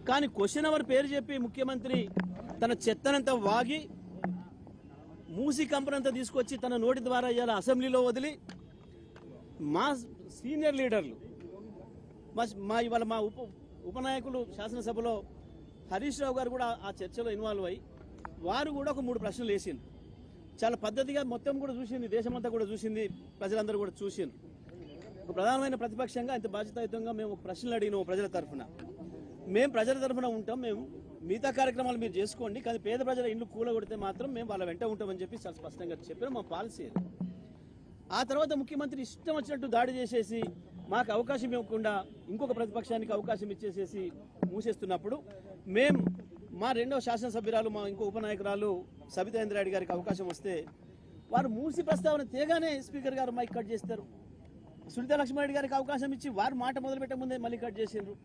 కానీ question hour పేరు చెప్పి ముఖ్యమంత్రి తన చెత్తనంతా వాగి మూసి కంపెనంతా తీసుకొచ్చి తన నోటి ద్వారా ఇవాళ అసెంబ్లీలో వదిలి మా సీనియర్ లీడర్లు ఇవాళ మా ఉపనాయకులు శాసనసభలో హరీష్ రావు గారు కూడా ఆ చర్చలో ఇన్వాల్వ్ అయ్యి వారు కూడా ఒక 3 ప్రశ్నలు వేసింది. చాలా పద్ధతిగా మొత్తం కూడా చూసింది, దేశమంతా కూడా చూసింది, ప్రజలందరూ కూడా చూసింది. ఒక ప్రధానమైన ప్రతిపక్షంగా ఇంత బాధ్యతాయుతంగా మేము ఒక ప్రశ్నలు అడిగినాము ప్రజల తరఫున. మేము ప్రజల తరఫున ఉంటాం, మేము మిగతా కార్యక్రమాలు మీరు చేసుకోండి, కానీ పేద ప్రజల ఇండ్లు కూలగొడితే మాత్రం మేము వాళ్ళ వెంట ఉంటామని చెప్పి చాలా స్పష్టంగా చెప్పిన మా పాలసీ. ఆ తర్వాత ముఖ్యమంత్రి ఇష్టం వచ్చినట్టు దాడి చేసేసి మాకు అవకాశం ఇవ్వకుండా ఇంకొక ప్రతిపక్షానికి అవకాశం ఇచ్చేసేసి మూసేస్తున్నప్పుడు మేము మా రెండవ శాసనసభ్యురాలు మా ఇంకో ఉపనాయకురాలు సబితా ఇంద్రారెడ్డి గారికి అవకాశం వస్తే వారు మూసి ప్రస్తావన తేగానే స్పీకర్ గారు మైక్ కట్ చేస్తారు. సునీతా లక్ష్మారెడ్డి గారికి అవకాశం ఇచ్చి వారు మాట మొదలుపెట్టే ముందే మళ్ళీ కట్ చేసిండ్రు.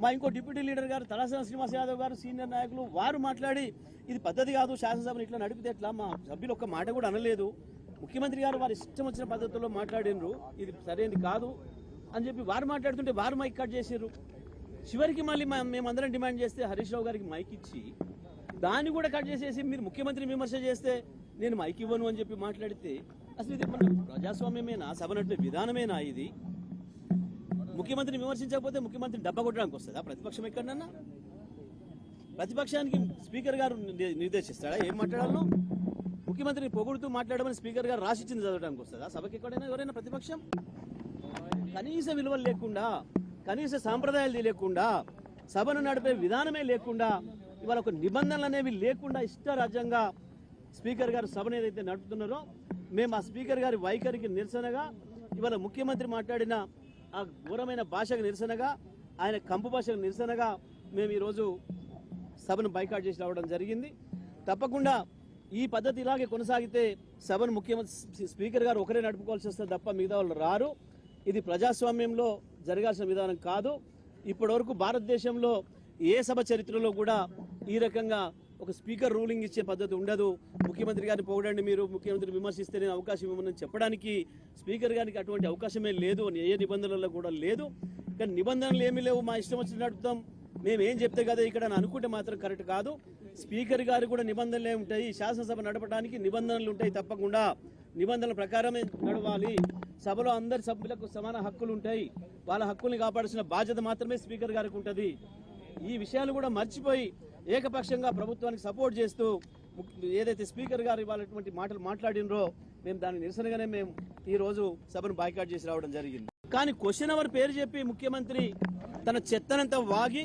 మా ఇంకో డిప్యూటీ లీడర్ గారు తలసాని శ్రీనివాస్ యాదవ్ గారు సీనియర్ నాయకులు వారు మాట్లాడి ఇది పద్ధతి కాదు, శాసనసభను ఇట్లా నడిపితే ఎట్లా, మా సభ్యులు ఒక్క మాట కూడా అనలేదు, ముఖ్యమంత్రి గారు వారి ఇష్టం వచ్చిన పద్ధతుల్లో మాట్లాడినరు, ఇది సరైనది కాదు అని చెప్పి వారు మాట్లాడుతుంటే వారు మైక్ కట్ చేసారు. చివరికి మళ్ళీ మేమందరం డిమాండ్ చేస్తే హరీష్ రావు గారికి మైక్ ఇచ్చి దాన్ని కూడా కట్ చేసేసి మీరు ముఖ్యమంత్రిని విమర్శ చేస్తే నేను మైక్ ఇవ్వను అని చెప్పి మాట్లాడితే అసలు ఇది మన ప్రజాస్వామ్యమేనా, సభ నడిపే విధానమేనా? ఇది ముఖ్యమంత్రిని విమర్శించకపోతే ముఖ్యమంత్రిని డబ్బా కొట్టడానికి వస్తుందా ప్రతిపక్షం ఎక్కడన్నా? ప్రతిపక్షానికి స్పీకర్ గారు నిర్దేశిస్తాడా ఏం మాట్లాడాలో? ముఖ్యమంత్రిని పొగుడుతూ మాట్లాడమని స్పీకర్ గారు రాసిచ్చింది చదవడానికి వస్తుందా సభకి ఎక్కడైనా ఎవరైనా ప్రతిపక్షం? కనీస విలువలు లేకుండా, కనీస సాంప్రదాయాలు తెలియకుండా, సభను నడిపే విధానమే లేకుండా, ఇవాళ ఒక నిబంధనలు అనేవి లేకుండా ఇష్టరాజ్యంగా స్పీకర్ గారు సభను ఏదైతే నడుపుతున్నారో మేము ఆ స్పీకర్ గారి వైఖరికి నిరసనగా ఇవాళ ముఖ్యమంత్రి మాట్లాడిన ఆ ఘోరమైన భాషకు నిరసనగా, ఆయన కంపు భాషకు నిరసనగా మేము ఈరోజు సభను బైకాట్ చేసి రావడం జరిగింది. తప్పకుండా ఈ పద్ధతి ఇలాగే కొనసాగితే సభను ముఖ్యమంత్రి స్పీకర్ గారు ఒకరే నడుపుకోవాల్సి వస్తుంది తప్ప మిగతా వాళ్ళు రారు. ఇది ప్రజాస్వామ్యంలో జరగాల్సిన విధానం కాదు. ఇప్పటివరకు భారతదేశంలో ఏ సభ చరిత్రలో కూడా ఈ రకంగా ఒక స్పీకర్ రూలింగ్ ఇచ్చే పద్ధతి ఉండదు. ముఖ్యమంత్రి గారిని పొగడండి, మీరు ముఖ్యమంత్రి విమర్శిస్తే నేను అవకాశం ఇవ్వమని చెప్పడానికి స్పీకర్ గారికి అటువంటి అవకాశమే లేదు, ఏ నిబంధనలలో కూడా లేదు. కానీ నిబంధనలు ఏమీ లేవు, మా ఇష్టం వచ్చి నడుపుతాం, మేము ఏం చెప్తే కదా ఇక్కడ అనుకుంటే మాత్రం కరెక్ట్ కాదు. స్పీకర్ గారు కూడా నిబంధనలే ఉంటాయి, శాసనసభ నడపడానికి నిబంధనలు ఉంటాయి, తప్పకుండా నిబంధనల ప్రకారమే నడవాలి. సభలో అందరి సభ్యులకు సమాన హక్కులు ఉంటాయి, వాళ్ళ హక్కుల్ని కాపాడాల్సిన బాధ్యత మాత్రమే స్పీకర్ గారికి ఉంటుంది. ఈ విషయాలు కూడా మర్చిపోయి ఏకపక్షంగా ప్రభుత్వానికి సపోర్ట్ చేస్తూ ఏదైతే స్పీకర్ గారు ఇవాళటువంటి మాటలు మాట్లాడినరో మేము దానికి నిరసనగానే మేము ఈ రోజు సభను బాయ్కాట్ చేసి రావడం జరిగింది. కానీ క్వశ్చన్ అవర్ పేరు చెప్పి ముఖ్యమంత్రి తన చెత్తనంతా వాగి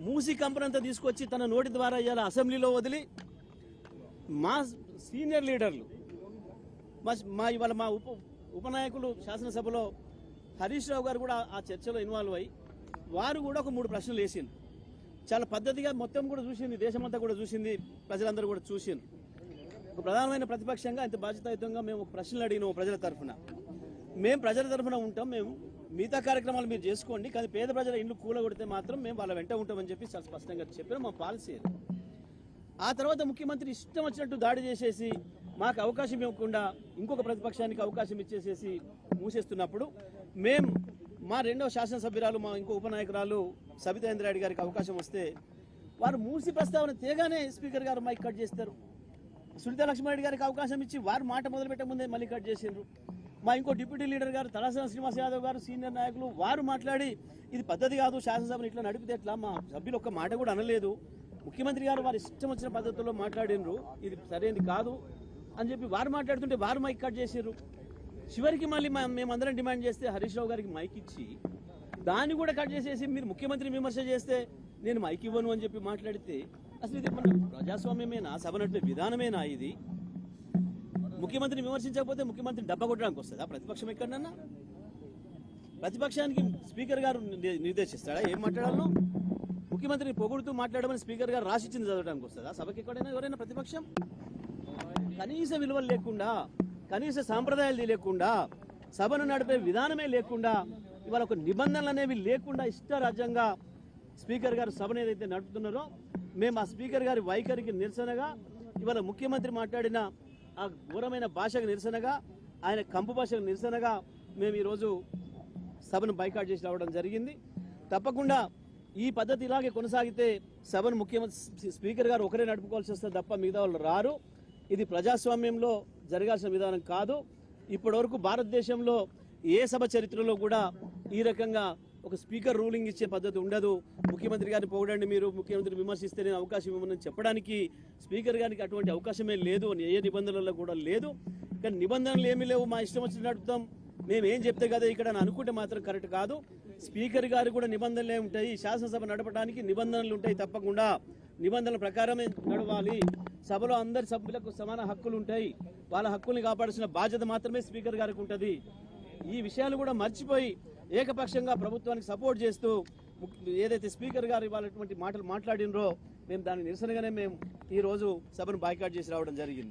మూసి కంపెనంతా తీసుకొచ్చి తన నోటి ద్వారా ఇవాళ అసెంబ్లీలో వదిలి మా సీనియర్ లీడర్లు ఇవాళ మా ఉపనాయకులు శాసనసభలో హరీష్ రావు గారు కూడా ఆ చర్చలో ఇన్వాల్వ్ అయ్యి వారు కూడా ఒక 3 ప్రశ్నలు వేసింది. చాలా పద్ధతిగా మొత్తం కూడా చూసింది, దేశమంతా కూడా చూసింది, ప్రజలందరూ కూడా చూసింది. ఒక ప్రధానమైన ప్రతిపక్షంగా ఇంత బాధ్యతాయుతంగా మేము ఒక ప్రశ్నలు అడిగినాము ప్రజల తరఫున. మేము ప్రజల తరఫున ఉంటాం, మేము మిగతా కార్యక్రమాలు మీరు చేసుకోండి, కానీ పేద ప్రజల ఇండ్లు కూలగొడితే మాత్రం మేము వాళ్ళ వెంట ఉంటామని చెప్పి చాలా స్పష్టంగా చెప్పిన మా పాలసీ. ఆ తర్వాత ముఖ్యమంత్రి ఇష్టం వచ్చినట్టు దాడి చేసేసి మాకు అవకాశం ఇవ్వకుండా ఇంకొక ప్రతిపక్షానికి అవకాశం ఇచ్చేసేసి మూసేస్తున్నప్పుడు మేము మా రెండవ శాసనసభ్యురాలు మా ఇంకో ఉపనాయకురాలు సబితా ఇంద్రారెడ్డి గారికి అవకాశం వస్తే వారు మూసి ప్రస్తావన తేగానే స్పీకర్ గారు మైక్ కట్ చేస్తారు. సునీతా లక్ష్మారెడ్డి గారికి అవకాశం ఇచ్చి వారు మాట మొదలుపెట్టే ముందే మళ్ళీ కట్ చేసిండ్రు. మా ఇంకో డిప్యూటీ లీడర్ గారు తలసాని శ్రీనివాస్ యాదవ్ గారు సీనియర్ నాయకులు వారు మాట్లాడి ఇది పద్ధతి కాదు, శాసనసభను ఇట్లా నడిపితే ఎట్లా, మా సభ్యులు ఒక్క మాట కూడా అనలేదు, ముఖ్యమంత్రి గారు వారి ఇష్టం వచ్చిన పద్ధతుల్లో మాట్లాడినరు, ఇది సరైనది కాదు అని చెప్పి వారు మాట్లాడుతుంటే వారు మైక్ కట్ చేసారు. చివరికి మళ్ళీ మేమందరం డిమాండ్ చేస్తే హరీష్ రావు గారికి మైక్ ఇచ్చి దాన్ని కూడా కట్ చేసేసి మీరు ముఖ్యమంత్రిని విమర్శ చేస్తే నేను మైక్ ఇవ్వను అని చెప్పి మాట్లాడితే అసలు ఇది మన ప్రజాస్వామ్యమేనా, సభ నడిపే విధానమేనా? ఇది ముఖ్యమంత్రిని విమర్శించకపోతే ముఖ్యమంత్రిని డబ్బా కొట్టడానికి వస్తుందా ప్రతిపక్షం ఎక్కడన్నా? ప్రతిపక్షానికి స్పీకర్ గారు నిర్దేశిస్తాడా ఏం మాట్లాడాలో? ముఖ్యమంత్రిని పొగుడుతూ మాట్లాడమని స్పీకర్ గారు రాసిచ్చింది చదవడానికి వస్తుందా సభకి ఎక్కడైనా ఎవరైనా ప్రతిపక్షం? కనీస విలువలు లేకుండా, కనీస సాంప్రదాయాలు తెలియకుండా, సభను నడిపే విధానమే లేకుండా, ఇవాళ ఒక నిబంధనలు అనేవి లేకుండా ఇష్టరాజ్యంగా స్పీకర్ గారు సభను ఏదైతే నడుపుతున్నారో మేము ఆ స్పీకర్ గారి వైఖరికి నిరసనగా ఇవాళ ముఖ్యమంత్రి మాట్లాడిన ఆ ఘోరమైన భాషకు నిరసనగా, ఆయన కంపు భాషకు నిరసనగా మేము ఈరోజు సభను బైకాట్ చేసి రావడం జరిగింది. తప్పకుండా ఈ పద్ధతి ఇలాగే కొనసాగితే సభను ముఖ్యమంత్రి స్పీకర్ గారు ఒకరే నడుపుకోవాల్సి వస్తుంది తప్ప మిగతా వాళ్ళు రారు. ఇది ప్రజాస్వామ్యంలో జరగాల్సిన విధానం కాదు. ఇప్పటివరకు భారతదేశంలో ఏ సభ చరిత్రలో కూడా ఈ రకంగా ఒక స్పీకర్ రూలింగ్ ఇచ్చే పద్ధతి ఉండదు. ముఖ్యమంత్రి గారిని పొగడండి, మీరు ముఖ్యమంత్రిని విమర్శిస్తే నేను అవకాశం ఇవ్వమని చెప్పడానికి స్పీకర్ గారికి అటువంటి అవకాశమే లేదు, ఏ నిబంధనలలో కూడా లేదు. కానీ నిబంధనలు ఏమీ లేవు, మా ఇష్టం వచ్చినట్టు నడుపుతాం, మేము ఏం చెప్తే కదా ఇక్కడ అని అనుకుంటే మాత్రం కరెక్ట్ కాదు. స్పీకర్ గారు కూడా నిబంధనలే ఉంటాయి, శాసనసభ నడపడానికి నిబంధనలు ఉంటాయి, తప్పకుండా నిబంధనల ప్రకారమే నడవాలి. సభలో అందరి సభ్యులకు సమాన హక్కులు ఉంటాయి, వాళ్ళ హక్కుల్ని కాపాడాల్సిన బాధ్యత మాత్రమే స్పీకర్ గారికి ఉంటుంది. ఈ విషయాలు కూడా మర్చిపోయి ఏకపక్షంగా ప్రభుత్వానికి సపోర్ట్ చేస్తూ ఏదైతే స్పీకర్ గారు ఇవాళటువంటి మాటలు మాట్లాడినరో మేము దానికి నిరసనగానే మేము ఈ రోజు సభను బాయ్కాట్ చేసి రావడం జరిగింది.